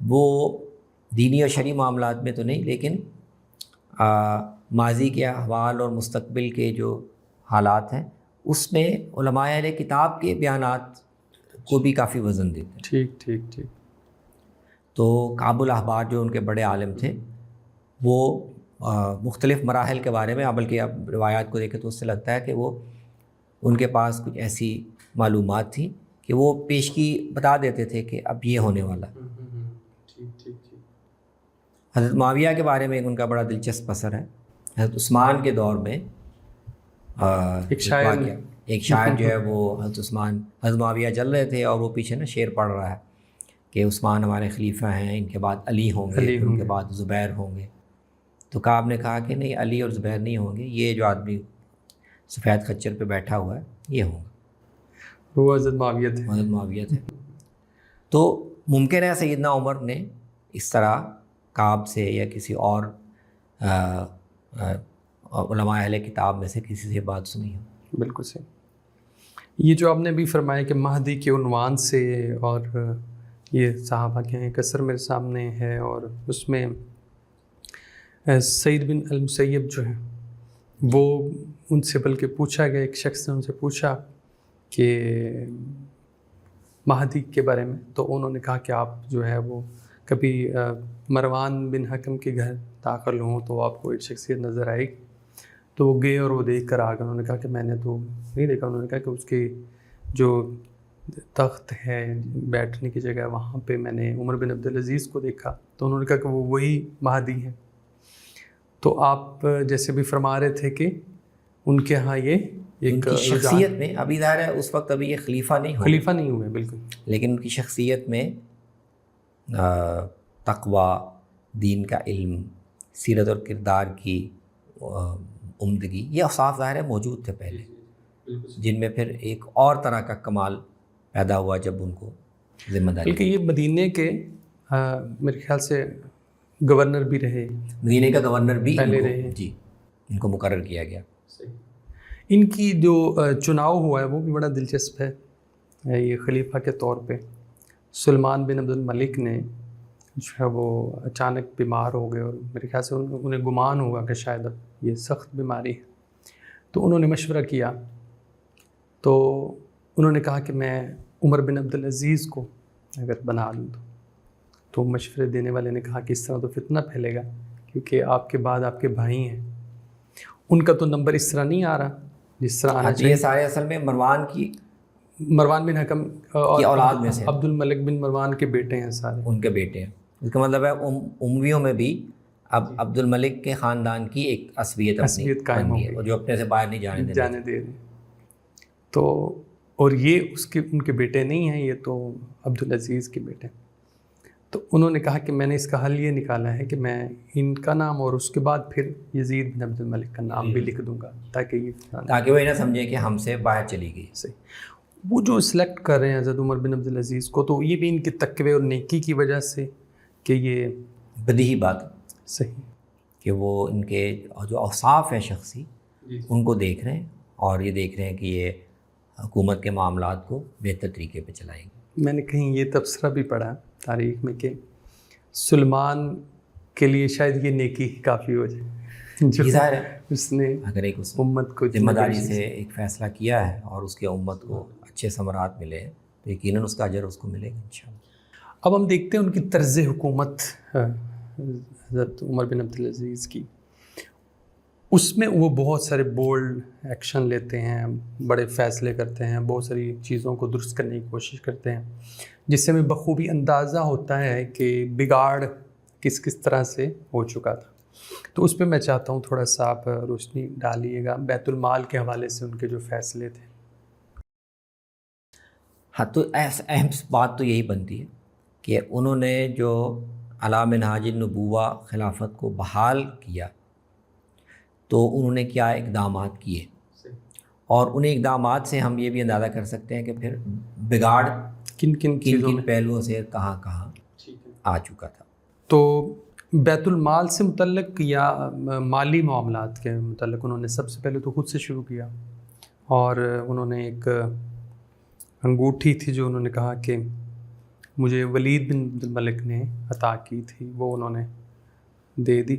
وہ دینی اور شرعی معاملات میں تو نہیں، لیکن ماضی کے احوال اور مستقبل کے جو حالات ہیں اس میں علماء اہل کتاب کے بیانات کو بھی کافی وزن دیتے ہیں۔ ٹھیک ٹھیک ٹھیک۔ تو کعب الاحبار جو ان کے بڑے عالم تھے، وہ مختلف مراحل کے بارے میں، بلکہ اب روایات کو دیکھیں تو اس سے لگتا ہے کہ وہ ان کے پاس کچھ ایسی معلومات تھیں کہ وہ پیشگی بتا دیتے تھے کہ اب یہ ہونے والا۔ حضرت معاویہ کے بارے میں ان کا بڑا دلچسپ اثر ہے۔ حضرت عثمان کے دور میں ایک شاعر جو ہے وہ حضرت معاویہ چل رہے تھے اور وہ پیچھے نا شعر پڑھ رہا ہے کہ عثمان ہمارے خلیفہ ہیں، ان کے بعد علی ہوں گے، ان کے بعد زبیر ہوں گے۔ تو کعب نے کہا کہ نہیں، علی اور زبیر نہیں ہوں گے، یہ جو آدمی سفید خچر پہ بیٹھا ہوا ہے یہ ہوں گا، وہ حضرت معاویہ تھے۔ تو ممکن ہے سیدنا عمر نے اس طرح کعب سے یا کسی اور علماء اہل کتاب میں سے کسی سے بات سنی ہو۔ بالکل صحیح۔ یہ جو آپ نے بھی فرمایا کہ مہدی کے عنوان سے، اور یہ صحابہ کے ہیں کثر میرے سامنے ہے، اور اس میں سعید بن المسیب جو ہیں وہ ان سے بلکہ پوچھا گیا، ایک شخص نے ان سے پوچھا کہ مہدی کے بارے میں، تو انہوں نے کہا کہ آپ جو ہے وہ کبھی مروان بن حکم کے گھر داخل ہوں تو آپ کو ایک شخصیت نظر آئے گی۔ تو وہ گئے اور وہ دیکھ کر آ گئے۔ انہوں نے کہا کہ میں نے تو نہیں دیکھا۔ انہوں نے کہا کہ اس کے جو تخت ہے، بیٹھنے کی جگہ، وہاں پہ میں نے عمر بن عبدالعزیز کو دیکھا۔ تو انہوں نے کہا کہ وہ وہی مہدی ہیں۔ تو آپ جیسے بھی فرما رہے تھے کہ ان کے ہاں یہ ان کی شخصیت میں، ابھی ظاہر ہے اس وقت ابھی یہ خلیفہ نہیں ہوئے بالکل، لیکن ان کی شخصیت میں تقوی، دین کا علم، سیرت اور کردار کی عمدگی، یہ اوصاف ظاہر ہے موجود تھے پہلے، جن میں پھر ایک اور طرح کا کمال پیدا ہوا جب ان کو ذمہ داری۔ بلکہ یہ مدینے کے میرے خیال سے گورنر بھی رہے، مدینے کا گورنر بھی پہلے رہے، جی، ان کو مقرر کیا گیا۔ ان کی جو چناؤ ہوا ہے وہ بھی بڑا دلچسپ ہے۔ یہ خلیفہ کے طور پہ سلمان بن عبد الملک نے جو ہے وہ اچانک بیمار ہو گئے، اور میرے خیال سے انہیں گمان ہوا کہ شاید اب یہ سخت بیماری ہے۔ تو انہوں نے مشورہ کیا، تو انہوں نے کہا کہ میں عمر بن عبدالعزیز کو اگر بنا لوں تو مشورے دینے والے نے کہا کہ اس طرح تو فتنہ پھیلے گا، کیونکہ آپ کے بعد آپ کے بھائی ہیں، ان کا تو نمبر اس طرح نہیں آ رہا جس طرح آنا چاہیے۔ یہ سارے اصل میں مروان بن حکم کی اولاد میں سے، عبد الملک بن مروان کے بیٹے ہیں، سارے ان کے بیٹے ہیں۔ اس کا مطلب ہے امویوں میں بھی اب عبد الملک کے خاندان کی ایک عصبیت قائم ہو گئی، اور جو اپنے سے باہر نہیں جانے دے رہے۔ تو اور یہ ان کے بیٹے نہیں ہیں، یہ تو عبدالعزیز کے بیٹے۔ تو انہوں نے کہا کہ میں نے اس کا حل یہ نکالا ہے کہ میں ان کا نام اور اس کے بعد پھر یزید بن عبد الملک کا نام بھی لکھ دوں گا، تاکہ وہ نہ سمجھے کہ ہم سے باہر چلی گئی۔ صحیح۔ وہ جو سلیکٹ کر رہے ہیں حضرت عمر بن عبدالعزیز کو، تو یہ بھی ان کے تقوی اور نیکی کی وجہ سے کہ یہ بدیہی بات صحیح کہ وہ ان کے جو اوصاف ہیں شخصی ان کو دیکھ رہے ہیں، اور یہ دیکھ رہے ہیں کہ یہ حکومت کے معاملات کو بہتر طریقے پہ چلائیں گے۔ میں نے کہیں یہ تبصرہ بھی پڑھا تاریخ میں کہ سلمان کے لیے شاید یہ نیکی کافی ہو جائے، جو اس نے اگر ایک امت کو ذمہ داری سے ایک فیصلہ کیا ہے اور اس کی امت کو اچھے ثمرات ملے ہیں تو یقیناً اس کا اجر اس کو ملے گا انشاءاللہ۔ اب ہم دیکھتے ہیں ان کی طرز حکومت حضرت عمر بن عبدالعزیز کی، اس میں وہ بہت سارے بولڈ ایکشن لیتے ہیں، بڑے فیصلے کرتے ہیں، بہت ساری چیزوں کو درست کرنے کی کوشش کرتے ہیں، جس سے ہمیں بخوبی اندازہ ہوتا ہے کہ بگاڑ کس طرح سے ہو چکا تھا۔ تو اس پہ میں چاہتا ہوں تھوڑا سا آپ روشنی ڈالیے گا، بیت المال کے حوالے سے ان کے جو فیصلے تھے۔ ہاں، تو اہم بات تو یہی بنتی ہے کہ انہوں نے جو علی منہاج النبوہ خلافت کو بحال کیا تو انہوں نے کیا اقدامات کیے، اور ان اقدامات سے ہم یہ بھی اندازہ کر سکتے ہیں کہ پھر بگاڑ کن پہلوؤں سے کہاں آ چکا تھا۔ تو بیت المال سے متعلق یا مالی معاملات کے متعلق انہوں نے سب سے پہلے تو خود سے شروع کیا، اور انہوں نے ایک انگوٹھی تھی جو انہوں نے کہا کہ مجھے ولید بن عبد الملک نے عطا کی تھی وہ انہوں نے دے دی،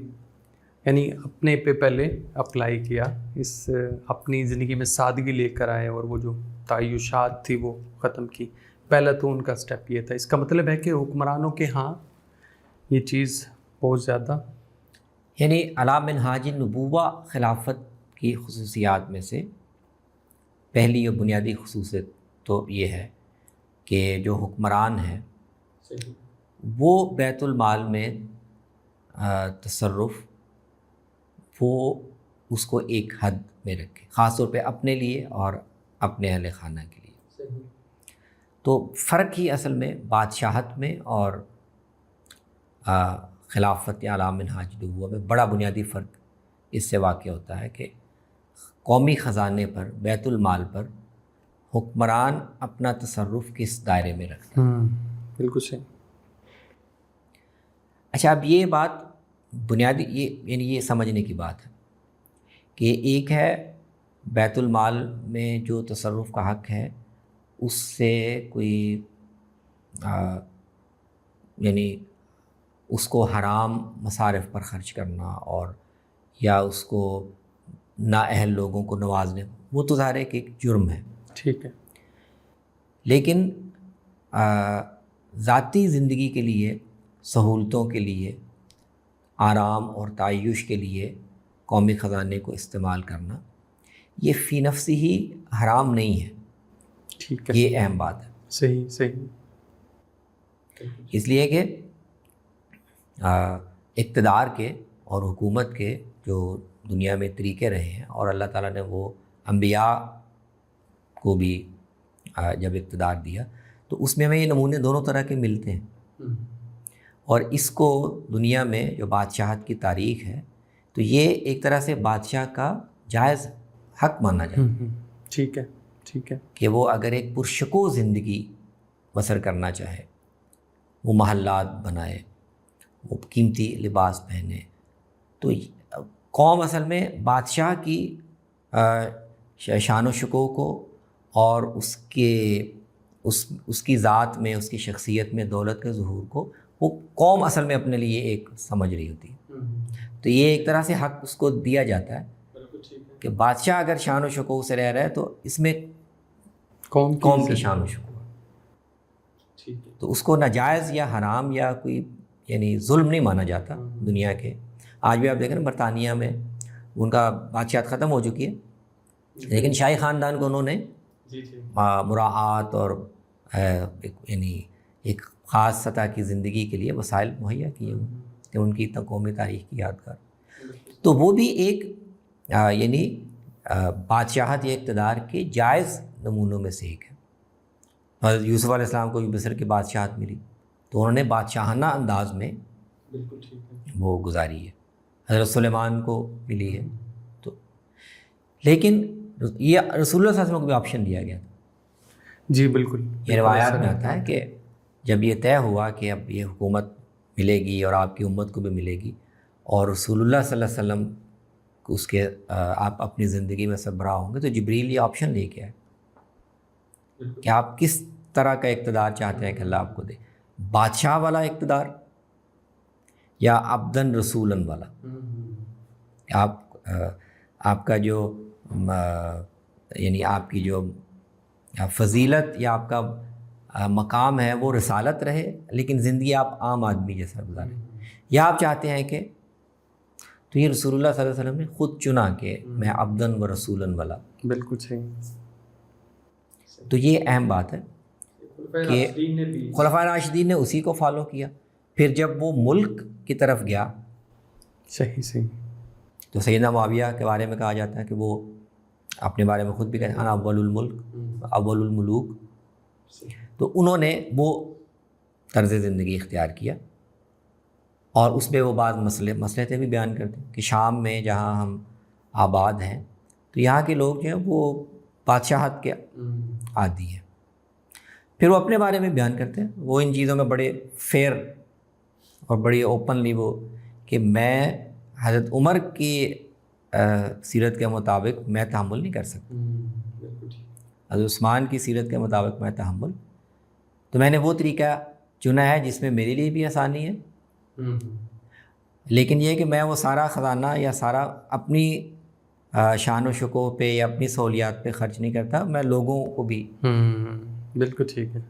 یعنی اپنے پہ پہلے اپلائی کیا، اس اپنی زندگی میں سادگی لے کر آئے اور وہ جو تعیشات تھی وہ ختم کی. پہلا تو ان کا سٹیپ یہ تھا. اس کا مطلب ہے کہ حکمرانوں کے ہاں یہ چیز بہت زیادہ، یعنی علی منہاج النبوہ خلافت کی خصوصیات میں سے پہلی اور بنیادی خصوصیت تو یہ ہے کہ جو حکمران ہیں وہ بیت المال میں تصرف وہ اس کو ایک حد میں رکھے، خاص طور پہ اپنے لیے اور اپنے اہل خانہ کے لیے. تو فرق ہی اصل میں بادشاہت میں اور خلافت یا علی منہاج النبوہ میں بڑا بنیادی فرق اس سے واقع ہوتا ہے کہ قومی خزانے پر، بیت المال پر حکمران اپنا تصرف کس دائرے میں رکھتا ہے. بالکل صحیح. اچھا، اب یہ بات بنیادی یعنی یہ سمجھنے کی بات ہے کہ ایک ہے بیت المال میں جو تصرف کا حق ہے اس سے کوئی یعنی اس کو حرام مصارف پر خرچ کرنا اور یا اس کو نااہل لوگوں کو نوازنے، وہ تو ظاہر ہے کہ ایک جرم ہے. ٹھیک ہے. لیکن ذاتی زندگی کے لیے، سہولتوں کے لیے، آرام اور تعیش کے لیے قومی خزانے کو استعمال کرنا یہ فی نفسی ہی حرام نہیں ہے. ٹھیک ہے. یہ اہم بات ہے. صحیح صحیح. اس لیے کہ اقتدار کے اور حکومت کے جو دنیا میں طریقے رہے ہیں، اور اللہ تعالیٰ نے وہ انبیاء کو بھی جب اقتدار دیا تو اس میں ہمیں یہ نمونے دونوں طرح کے ملتے ہیں. اور اس کو دنیا میں جو بادشاہت کی تاریخ ہے تو یہ ایک طرح سے بادشاہ کا جائز حق مانا جاتا ہے. ٹھیک ہے. ٹھیک ہے. کہ وہ اگر ایک پرشکو زندگی بسر کرنا چاہے، وہ محلات بنائے، وہ قیمتی لباس پہنے، تو قوم اصل میں بادشاہ کی شان و شکوہ کو اور اس کی ذات میں، اس کی شخصیت میں دولت کے ظہور کو وہ قوم اصل میں اپنے لیے ایک سمجھ رہی ہوتی ہے. تو یہ ایک طرح سے حق اس کو دیا جاتا ہے کہ بادشاہ اگر شان و شکوہ سے رہ رہا ہے تو اس میں قوم کی شان و شکوہ، تو اس کو ناجائز یا حرام یا کوئی یعنی ظلم نہیں مانا جاتا. دنیا کے آج بھی آپ دیکھیں نا، برطانیہ میں ان کا بادشاہت ختم ہو چکی ہے لیکن شاہی خاندان کو انہوں نے مراعات اور یعنی ایک خاص سطح کی زندگی کے لیے وسائل مہیا کیے ہوئے کہ ان کی قومی تاریخ کی یادگار. تو وہ بھی ایک یعنی بادشاہت یا اقتدار کے جائز نمونوں میں سے ایک ہے. حضرت یوسف علیہ السلام کو بھی مصر کی بادشاہت ملی تو انہوں نے بادشاہانہ انداز میں وہ گزاری ہے. حضرت سلیمان کو ملی ہے. تو لیکن یہ رسول اللہ صلی اللہ علیہ وسلم کو بھی آپشن دیا گیا تھا. جی بالکل. یہ روایات میں آتا ہے کہ جب یہ طے ہوا کہ اب یہ حکومت ملے گی اور آپ کی امت کو بھی ملے گی، اور رسول اللہ صلی اللہ علیہ وسلم اس کے آپ اپنی زندگی میں سربراہ ہوں گے، تو جبریل یہ آپشن لے کے آئے کہ آپ کس طرح کا اقتدار چاہتے ہیں کہ اللہ آپ کو دے، بادشاہ والا اقتدار یا عبدن رسولن والا. آپ کا جو یعنی آپ کی جو فضیلت یا آپ کا مقام ہے وہ رسالت رہے لیکن زندگی آپ عام آدمی جیسا گزاریں، یا آپ چاہتے ہیں کہ تو یہ رسول اللہ صلی اللہ علیہ وسلم نے خود چنا کہ میں عبدن و رسولن والا. بالکل صحیح. تو یہ اہم بات ہے کہ خلفائے راشدین نے اسی کو فالو کیا. پھر جب وہ ملک کی طرف گیا، صحیح تو سیدنا معاویہ کے بارے میں کہا جاتا ہے کہ وہ اپنے بارے میں خود بھی کہتے ہیں انا اول الملک اول الملوک. تو انہوں نے وہ طرز زندگی اختیار کیا اور اس میں وہ بعض مصلحتیں بھی بیان کرتے ہیں کہ شام میں جہاں ہم آباد ہیں تو یہاں کے لوگ جو ہیں وہ بادشاہت کے عادی ہیں. پھر وہ اپنے بارے میں بیان کرتے ہیں، وہ ان چیزوں میں بڑے فیئر اور بڑی اوپنلی وہ کہ میں حضرت عمر کی سیرت کے مطابق میں تحمل نہیں کر سکتا، حضرت عثمان کی سیرت کے مطابق میں تحمل، تو میں نے وہ طریقہ چنا ہے جس میں میرے لیے بھی آسانی ہے، لیکن یہ کہ میں وہ سارا خزانہ یا سارا اپنی شان و شوکت پہ یا اپنی سہولیات پہ خرچ نہیں کرتا، میں لوگوں کو بھی بالکل ٹھیک ہے۔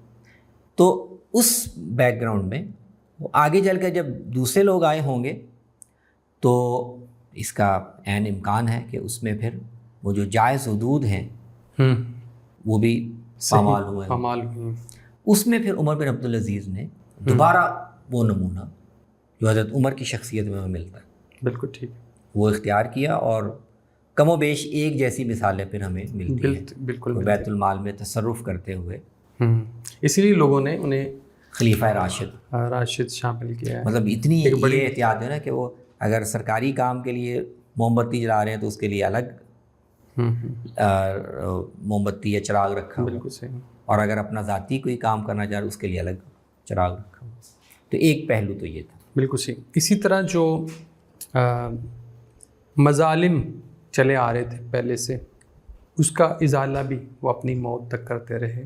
تو اس بیک گراؤنڈ میں آگے چل کر جب دوسرے لوگ آئے ہوں گے تو اس کا عین امکان ہے کہ اس میں پھر وہ جو جائز حدود ہیں وہ بھی پامال ہوئے، اس میں پھر عمر بن عبدالعزیز نے دوبارہ وہ نمونہ جو حضرت عمر کی شخصیت میں ہمیں ملتا ہے، بالکل ٹھیک، وہ اختیار کیا، اور کم و بیش ایک جیسی مثالیں پھر ہمیں ملتی ہیں بالکل بیت المال میں تصرف کرتے ہوئے۔ اسی لیے لوگوں نے انہیں خلیفہ راشد شامل کیا ہے۔ مطلب اتنی بڑی احتیاط ہے نا کہ وہ اگر سرکاری کام کے لیے موم بتی جلا رہے ہیں تو اس کے لیے الگ موم بتی یا چراغ رکھا ہوا، بالکل صحیح، اور اور اگر اپنا ذاتی کوئی کام کرنا چاہ رہے اس کے لیے الگ چراغ رکھا ہوا۔ تو ایک پہلو تو یہ تھا، بالکل صحیح۔ اسی طرح جو مظالم چلے آ رہے تھے پہلے سے، اس کا ازالہ بھی وہ اپنی موت تک کرتے رہے،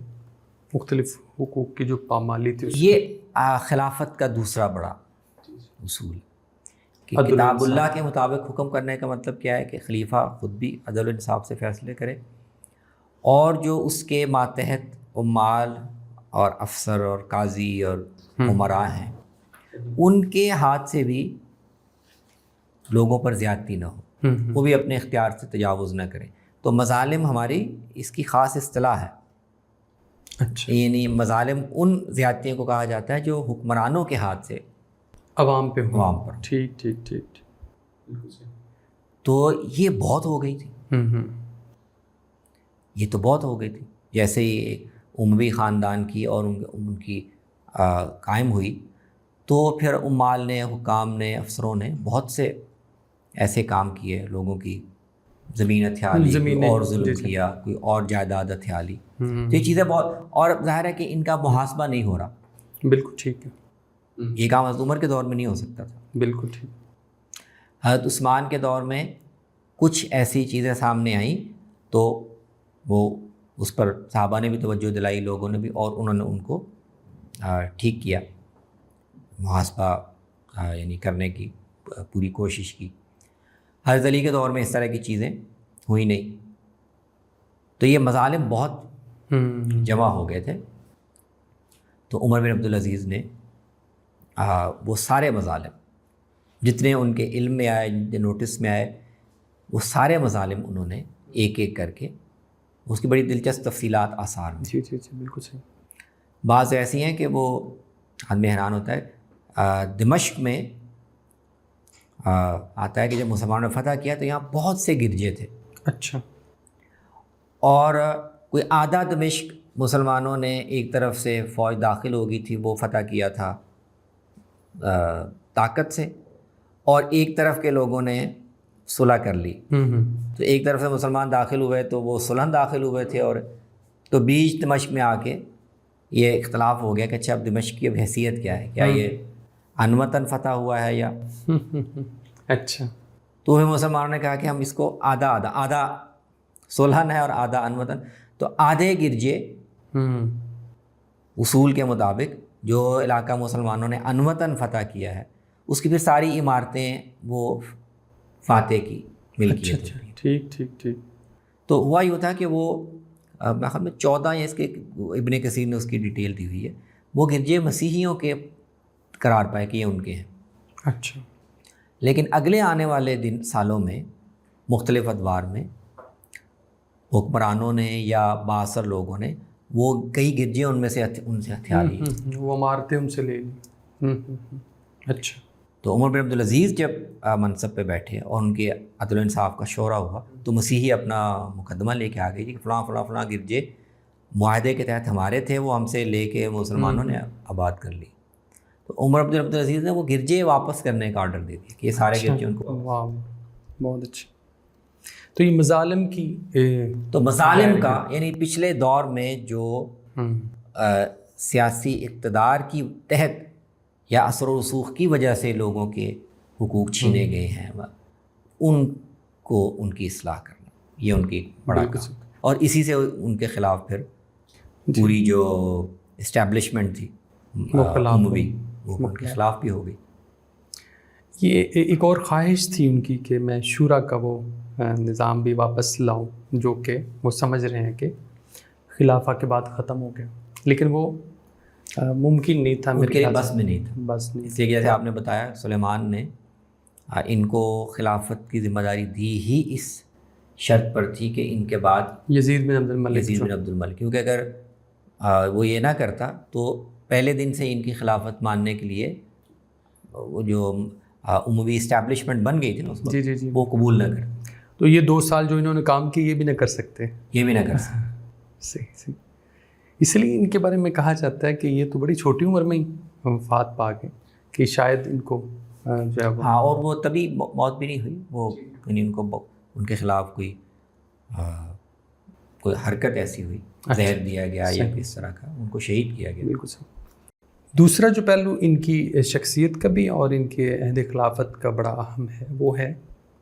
مختلف حقوق کی جو پامالی تھی۔ یہ خلافت کا دوسرا بڑا اصول کہ کتاب اللہ کے مطابق حکم کرنے کا مطلب کیا ہے کہ خلیفہ خود بھی عدل و انصاف سے فیصلے کرے، اور جو اس کے ماتحت عمال اور افسر اور قاضی اور عمراء ہیں ان کے ہاتھ سے بھی لوگوں پر زیادتی نہ ہو، وہ بھی اپنے اختیار سے تجاوز نہ کریں۔ تو مظالم ہماری اس کی خاص اصطلاح ہے، اچھا، یعنی مظالم ان زیادتیوں کو کہا جاتا ہے جو حکمرانوں کے ہاتھ سے عوام پہ ہو، عوام پر۔ ٹھیک ٹھیک ٹھیک، تو یہ بہت ہو گئی تھی، یہ تو بہت ہو گئی تھی۔ جیسے ہی اموی خاندان کی اور ان کی قائم ہوئی تو پھر عمال نے، حکام نے، افسروں نے بہت سے ایسے کام کیے، لوگوں کی زمین ہتھیا لی، کوئی اور ظلم کیا، کوئی اور جائیداد ہتھیا لی۔ تو یہ چیزیں بہت، اور ظاہر ہے کہ ان کا محاسبہ نہیں ہو رہا۔ بالکل ٹھیک ہے، یہ کام حضرت عمر کے دور میں نہیں ہو سکتا تھا، بالکل ٹھیک۔ حضرت عثمان کے دور میں کچھ ایسی چیزیں سامنے آئیں تو وہ اس پر صحابہ نے بھی توجہ دلائی، لوگوں نے بھی، اور انہوں نے ان کو ٹھیک کیا، محاسبہ یعنی کرنے کی پوری کوشش کی۔ حضرت علی کے دور میں اس طرح کی چیزیں ہوئی نہیں، تو یہ مظالم بہت جمع ہو گئے تھے۔ تو عمر بن عبدالعزیز نے وہ سارے مظالم جتنے ان کے علم میں آئے، جتنے نوٹس میں آئے، وہ سارے مظالم انہوں نے ایک ایک کر کے، اس کی بڑی دلچسپ تفصیلات آثار میں۔ جی جی جی، بالکل صحیح۔ بعض ایسی ہیں کہ وہ آدمی حیران ہوتا ہے۔ دمشق میں آتا ہے کہ جب مسلمانوں نے فتح کیا تو یہاں بہت سے گرجے تھے، اچھا، اور کوئی آدھا دمشق مسلمانوں نے ایک طرف سے فوج داخل ہو گئی تھی، وہ فتح کیا تھا طاقت سے، اور ایک طرف کے لوگوں نے صلح کر لی۔ تو ایک طرف سے مسلمان داخل ہوئے تو وہ صلح داخل ہوئے تھے، اور تو بیچ دمشق میں آ کے یہ اختلاف ہو گیا کہ اچھا اب دمشق کی اب حیثیت کیا ہے، کیا یہ انوطن فتح ہوا ہے یا اچھا۔ تو پھر مسلمانوں نے کہا کہ ہم اس کو آدھا صلح ہے اور آدھا انوطن۔ تو آدھے گرجے اصول کے مطابق جو علاقہ مسلمانوں نے انوطن فتح کیا ہے اس کی پھر ساری عمارتیں وہ فاتح کی ملکیت ہوتی ہیں۔ ٹھیک ٹھیک ٹھیک۔ تو ہوا یہ تھا کہ وہ میرے خیال میں 14 یا اس کے ابن کثیر نے اس کی ڈیٹیل دی ہوئی ہے، وہ گرجے مسیحیوں کے قرار پائے کہ یہ ان کے ہیں۔ اچھا، لیکن اگلے آنے والے سالوں میں مختلف ادوار میں حکمرانوں نے یا بااثر لوگوں نے وہ کئی گرجے ان سے ہتھیار لیے، وہ عمارتیں ان سے لے لی۔ اچھا۔ تو عمر بن عبدالعزیز جب منصب پہ بیٹھے اور ان کے عدل و انصاف کا شورا ہوا تو مسیحی اپنا مقدمہ لے کے آ گئی کہ فلاں فلاں فلاں گرجے معاہدے کے تحت ہمارے تھے، وہ ہم سے لے کے مسلمانوں نے آباد کر لی۔ تو عمر بن عبدالعزیز نے وہ گرجے واپس کرنے کا آرڈر دے دیا کہ یہ سارے گرجے ان کو۔ واہ، بہت اچھا۔ تو یہ مظالم کی، تو مظالم کا یعنی پچھلے دور میں جو سیاسی اقتدار کی تحت یا اثر و رسوخ کی وجہ سے لوگوں کے حقوق چھینے گئے ہیں، ان کو ان کی اصلاح کرنا، یہ ان کی بڑا کام، اور اسی سے ان کے خلاف پھر پوری جو اسٹیبلشمنٹ تھی اموی وہ ان کے خلاف بھی ہو گئی. یہ ایک اور خواہش تھی ان کی کہ میں شورا کا وہ نظام بھی واپس لاؤں جو کہ وہ سمجھ رہے ہیں کہ خلافہ کے بعد ختم ہو گیا، لیکن وہ ممکن نہیں تھا، ان کے بس میں نہیں تھا. بس نہیں. اس لیے جیسے آپ نے بتایا سلیمان نے ان کو خلافت کی ذمہ داری دی ہی اس شرط پر تھی کہ ان کے بعد یزید بن عبد الملک، کیونکہ اگر وہ یہ نہ کرتا تو پہلے دن سے ان کی خلافت ماننے کے لیے وہ جو اموی اسٹیبلشمنٹ بن گئی تھی نا اس وقت وہ قبول نہ کرتے. تو یہ 2 سال جو انہوں نے کام کی یہ بھی نہ کر سکتے. صحیح. اس لیے ان کے بارے میں کہا جاتا ہے کہ یہ تو بڑی چھوٹی عمر میں ہی وفات پا گئے کہ شاید ان کو جو ہے اور وہ تبھی موت بھی نہیں ہوئی، وہ یعنی ان کو ان کے خلاف کوئی حرکت ایسی ہوئی، زہر دیا گیا یا کس طرح کا، ان کو شہید کیا گیا. بالکل صحیح. دوسرا جو پہلو ان کی شخصیت کا بھی اور ان کے عہد خلافت کا بڑا اہم ہے وہ ہے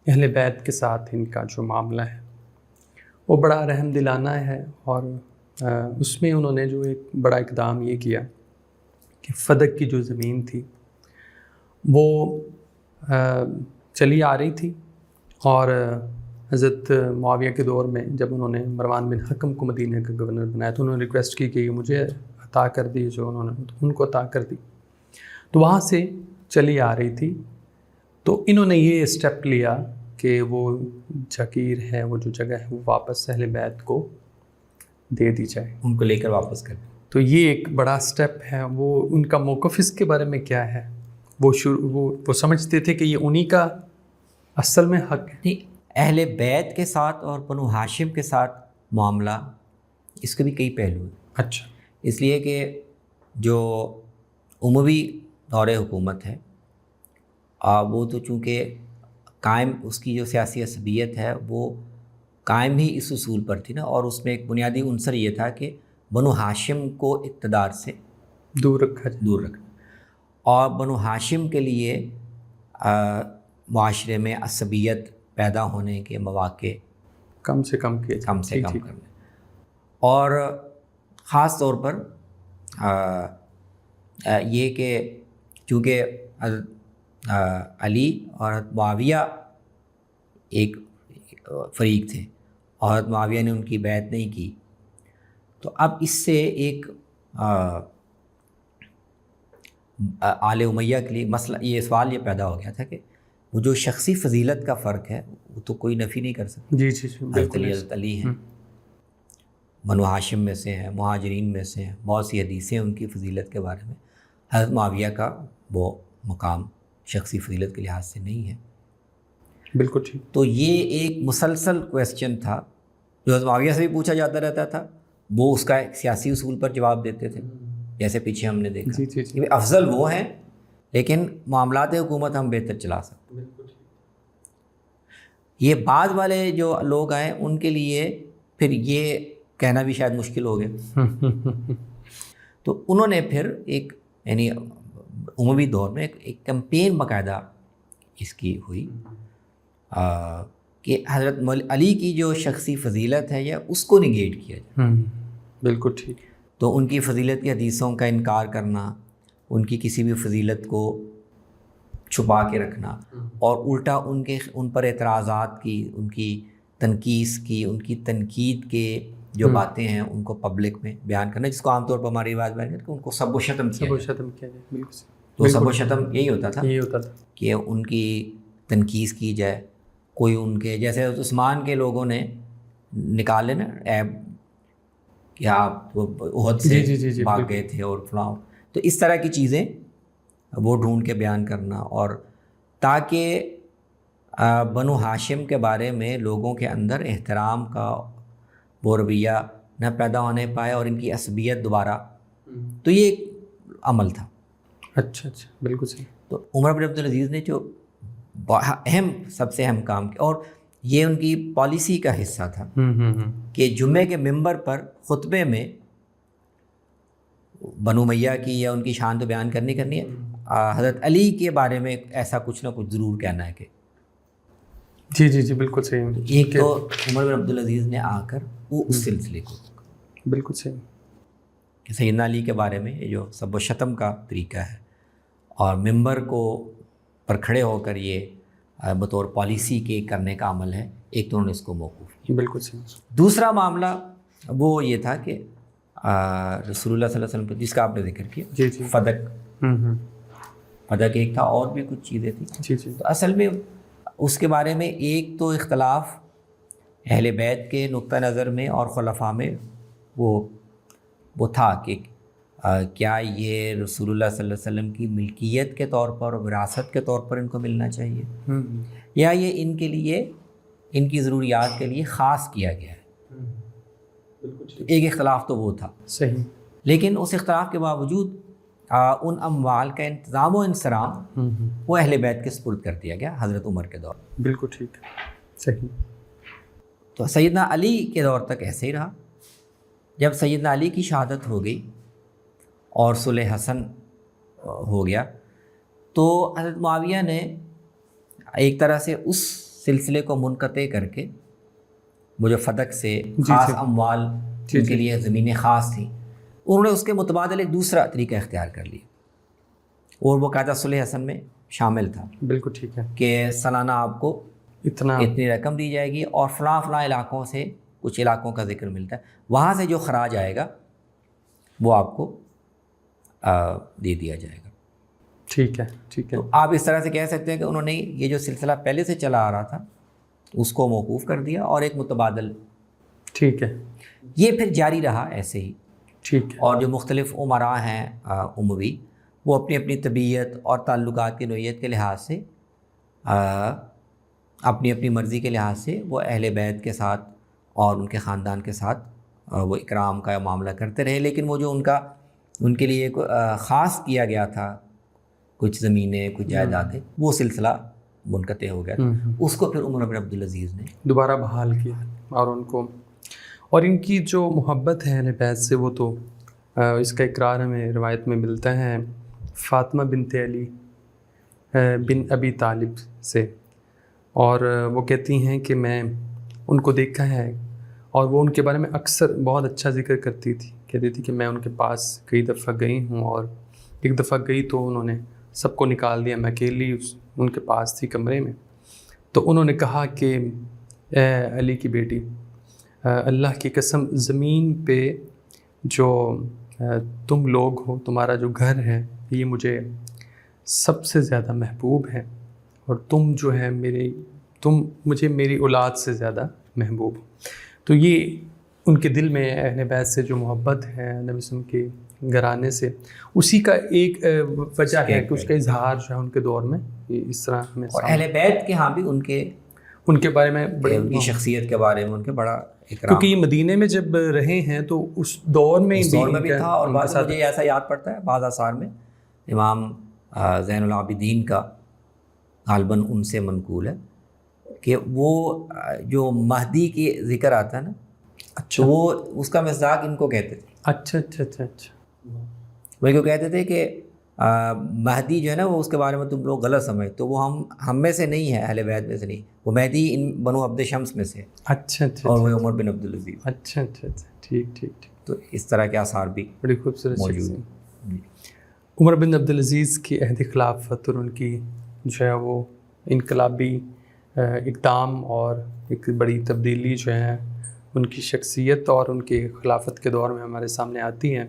اہل بیت کے ساتھ ان کا جو معاملہ ہے وہ بڑا رحم دلانہ ہے. اور اس میں انہوں نے جو ایک بڑا اقدام یہ کیا کہ فدق کی جو زمین تھی وہ چلی آ رہی تھی، اور حضرت معاویہ کے دور میں جب انہوں نے مروان بن حکم کو مدینہ کا گورنر بنایا تو انہوں نے ریکویسٹ کی کہ یہ مجھے عطا کر دی، جو انہوں نے ان کو عطا کر دی. تو وہاں سے چلی آ رہی تھی، تو انہوں نے یہ اسٹیپ لیا کہ وہ جگیر ہے، وہ جو جگہ ہے وہ واپس اہل بیت کو دے دی جائے، ان کو لے کر واپس کر. تو یہ ایک بڑا اسٹیپ ہے. وہ ان کا موقف اس کے بارے میں کیا ہے؟ وہ سمجھتے تھے کہ یہ انہی کا اصل میں حق ہے. اہل بیت کے ساتھ اور بنو ہاشم کے ساتھ معاملہ اس کے بھی کئی پہلو ہیں. اچھا. اس لیے کہ جو اموی دور حکومت ہے وہ تو چونکہ قائم اس کی جو سیاسی عصبیت ہے وہ قائم ہی اس اصول پر تھی نا، اور اس میں ایک بنیادی عنصر یہ تھا کہ بنو ہاشم کو اقتدار سے دور رکھنا، اور بنو ہاشم کے لیے معاشرے میں عصبیت پیدا ہونے کے مواقع کم سے کم کرنے، اور خاص طور پر یہ کہ چونکہ علی اور معاویہ ایک فریق تھے اور معاویہ نے ان کی بیعت نہیں کی، تو اب اس سے ایک آل امیہ کے لیے مسئلہ یہ سوال یہ پیدا ہو گیا تھا کہ وہ جو شخصی فضیلت کا فرق ہے وہ تو کوئی نفی نہیں کر سکتا. حضرت علی ہیں، بنو ہاشم میں سے ہیں، مہاجرین میں سے ہیں، بہت سی حدیثیں ان کی فضیلت کے بارے میں. حضرت معاویہ کا وہ مقام شخصی فضیلت کے لحاظ سے نہیں ہے. بالکل ٹھیک. تو یہ ایک مسلسل کویسچن تھا جو حضرت معاویہ سے بھی پوچھا جاتا رہتا تھا، وہ اس کا ایک سیاسی اصول پر جواب دیتے تھے، جیسے پیچھے ہم نے دیکھا کہ افضل وہ ہیں لیکن معاملات حکومت ہم بہتر چلا سکتے. یہ بعد والے جو لوگ آئے ان کے لیے پھر یہ کہنا بھی شاید مشکل ہو گیا. تو انہوں نے پھر ایک یعنی اموی دور میں ایک کمپین باقاعدہ اس کی ہوئی کہ حضرت علی کی جو شخصی فضیلت ہے یا اس کو نگیٹ کیا جائے. بالکل ٹھیک. تو ان کی فضیلت کی حدیثوں کا انکار کرنا، ان کی کسی بھی فضیلت کو چھپا کے رکھنا، اور الٹا ان پر اعتراضات کی، ان کی تنقیص کی، ان کی تنقید کے جو باتیں ہیں ان کو پبلک میں بیان کرنا، جس کو عام طور پر ہماری بات بیان کرتے ہیں کہ ان کو سب و شتم کیا جائے. بالکل. تو سب و شتم یہی ہوتا تھا کہ ان کی تنقید کی جائے. کوئی ان کے جیسے عثمان کے لوگوں نے نکالے نا ایب کہ آپ احد سے بھاگ گئے تھے اور فلاں، تو اس طرح کی چیزیں وہ ڈھونڈ کے بیان کرنا، اور تاکہ بنو ہاشم کے بارے میں لوگوں کے اندر احترام کا وہ رویہ نہ پیدا ہونے پائے اور ان کی عصبیت دوبارہ. تو یہ ایک عمل تھا. اچھا. بالکل صحیح. تو عمر بن عبدالعزیز نے جو سب سے اہم کام کیا، اور یہ ان کی پالیسی کا حصہ تھا کہ جمعے کے ممبر پر خطبے میں بنو امیہ کی یا ان کی شان تو بیان کرنی ہے، حضرت علی کے بارے میں ایسا کچھ نہ کچھ ضرور کہنا ہے کہ جی بالکل صحیح. ایک تو عمر بن عبدالعزیز نے آ کر وہ اس سلسلے کو بالکل صحیح کہ سیدنا علی کے بارے میں یہ جو سب و شتم کا طریقہ ہے اور ممبر کو پر کھڑے ہو کر یہ بطور پالیسی کے کرنے کا عمل ہے، ایک تو انہوں نے اس کو موقوف کیا۔ بالکل صحیح۔ دوسرا معاملہ وہ یہ تھا کہ رسول اللہ صلی اللہ علیہ وسلم جس کا آپ نے ذکر کیا، جی جی، فدق، فدق ایک تھا، اور بھی کچھ چیزیں تھیں۔ جی جی، تو اصل میں اس کے بارے میں ایک تو اختلاف اہل بیت کے نقطہ نظر میں اور خلفاء میں وہ تھا کہ کیا یہ رسول اللہ صلی اللہ علیہ وسلم کی ملکیت کے طور پر اور وراثت کے طور پر ان کو ملنا چاہیے، یا یہ ان کے لیے، ان کی ضروریات کے لیے خاص کیا گیا ہے۔ ایک اختلاف تو وہ تھا، صحیح۔ لیکن اس اختلاف کے باوجود ان اموال کا انتظام و انصرام وہ اہل بیت کے سپرد کر دیا گیا حضرت عمر کے دور میں۔ بالکل ٹھیک، صحیح۔ تو سیدنا علی کے دور تک ایسے ہی رہا۔ جب سیدنا علی کی شہادت ہو گئی اور صلح حسن ہو گیا تو حضرت معاویہ نے ایک طرح سے اس سلسلے کو منقطع کر کے، وہ جو فدق سے خاص اموال جن کے لیے زمینیں خاص تھیں، انہوں نے اس کے متبادل ایک دوسرا طریقہ اختیار کر لیا، اور وہ قاعدہ صلح حسن میں شامل تھا۔ بالکل ٹھیک ہے کہ سالانہ آپ کو اتنی رقم دی جائے گی، اور فلاں فلاں علاقوں سے کچھ علاقوں کا ذکر ملتا ہے، وہاں سے جو خراج آئے گا وہ آپ کو دے دیا جائے گا۔ ٹھیک ہے، ٹھیک ہے۔ تو آپ اس طرح سے کہہ سکتے ہیں کہ انہوں نے یہ جو سلسلہ پہلے سے چلا آ رہا تھا اس کو موقوف کر دیا، اور ایک متبادل، ٹھیک ہے، یہ پھر جاری رہا ایسے ہی۔ ٹھیک ہے۔ اور جو مختلف عمراء ہیں اموی، وہ اپنی اپنی طبیعت اور تعلقات کی نوعیت کے لحاظ سے، اپنی اپنی مرضی کے لحاظ سے وہ اہل بیت کے ساتھ اور ان کے خاندان کے ساتھ وہ اکرام کا معاملہ کرتے رہے، لیکن وہ جو ان کے لیے خاص کیا گیا تھا کچھ زمینیں، کچھ جائیدادیں، وہ سلسلہ منقطع ہو گیا تھا۔ اس کو پھر عمر بن عبدالعزیز نے دوبارہ بحال کیا، اور ان کو، اور ان کی جو محبت ہے اہل بیت سے، وہ تو اس کا اقرار ہمیں روایت میں ملتا ہے فاطمہ بنت علی بن ابی طالب سے، اور وہ کہتی ہیں کہ میں ان کو دیکھا ہے، اور وہ ان کے بارے میں اکثر بہت اچھا ذکر کرتی تھی، کہتی تھی کہ میں ان کے پاس کئی دفعہ گئی ہوں، اور ایک دفعہ گئی تو انہوں نے سب کو نکال دیا، میں اکیلی ان کے پاس تھی کمرے میں، تو انہوں نے کہا کہ اے علی کی بیٹی، اللہ کی قسم، زمین پہ جو تم لوگ ہو، تمہارا جو گھر ہے، یہ مجھے سب سے زیادہ محبوب ہے، اور تم جو ہے تم مجھے میری اولاد سے زیادہ محبوب ہو۔ تو یہ ان کے دل میں اہل بیت سے جو محبت ہے نبی صلی اللہ علیہ وسلم کے گھرانے سے، اسی کا ایک وجہ ہے کہ اس کا اظہار جو ہے ان کے دور میں اس طرح ہمیں، اور اہل بیت کے ہاں بھی ان کے بارے میں ان کی شخصیت کے بارے میں ان کے بڑا اکرام، کیونکہ یہ مدینے میں جب رہے ہیں تو اس دور میں بھی تھا۔ اور بعض مجھے ایسا یاد پڑتا ہے، بعض آثار میں امام زین العابدین کا غالباً ان سے منقول ہے کہ وہ جو مہدی کی ذکر آتا ہے نا، اچھا، وہ اس کا مصداق ان کو کہتے تھے۔ اچھا اچھا اچھا اچھا، وہ کیوں کہتے تھے کہ مہدی جو ہے نا، وہ اس کے بارے میں تم لوگ غلط سمجھ، تو وہ ہم میں سے نہیں ہے، اہل بیت میں سے نہیں، وہ مہدی ان بنو عبد شمس میں سے، اچھا اچھا، اور وہ عمر بن عبدالعزیز۔ اچھا اچھا اچھا، ٹھیک ٹھیک ٹھیک۔ تو اس طرح کے آثار بھی بڑی خوبصورت موجود ہیں۔ عمر بن عبدالعزیز کی عہد خلافت اور ان کی جو ہے وہ انقلابی اقدام اور ایک بڑی تبدیلی جو ہے ان کی شخصیت اور ان کے خلافت کے دور میں ہمارے سامنے آتی ہیں،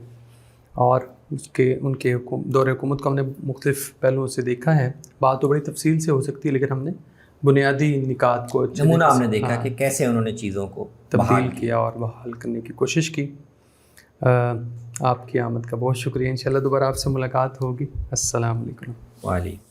اور ان کے دور حکومت کو ہم نے مختلف پہلوؤں سے دیکھا ہے۔ بات تو بڑی تفصیل سے ہو سکتی ہے، لیکن ہم نے بنیادی نکات کو نمونہ ہم نے دیکھا کہ کیسے انہوں نے چیزوں کو تبدیل کیا اور بحال کرنے کی کوشش کی۔ آپ کی آمد کا بہت شکریہ، انشاءاللہ دوبارہ آپ سے ملاقات ہوگی۔ السلام علیکم۔ وعلیکم